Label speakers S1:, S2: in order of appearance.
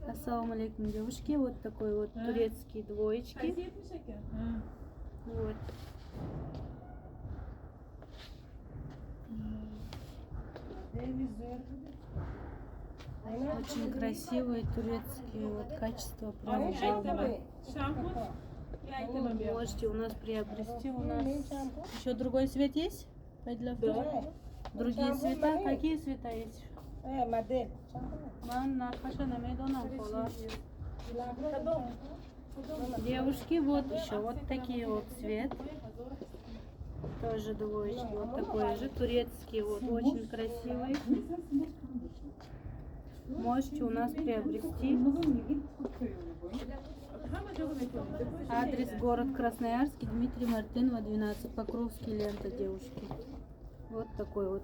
S1: Ассаламу алейкум, девушки. Вот такой вот турецкий двоечки. Вот. Очень красивые турецкие, вот качество прям бомба. Можете у нас приобрести. У нас еще другой цвет есть? Да. Другие цвета? Какие цвета есть? Девушки, вот еще вот такие вот цвет. Тоже двоечки. Вот такой же турецкий, вот очень красивый. Можете у нас приобрести. Адрес город Красноярский, Дмитрий Мартынова, 12, Покровский, лента, девушки. Вот такой вот.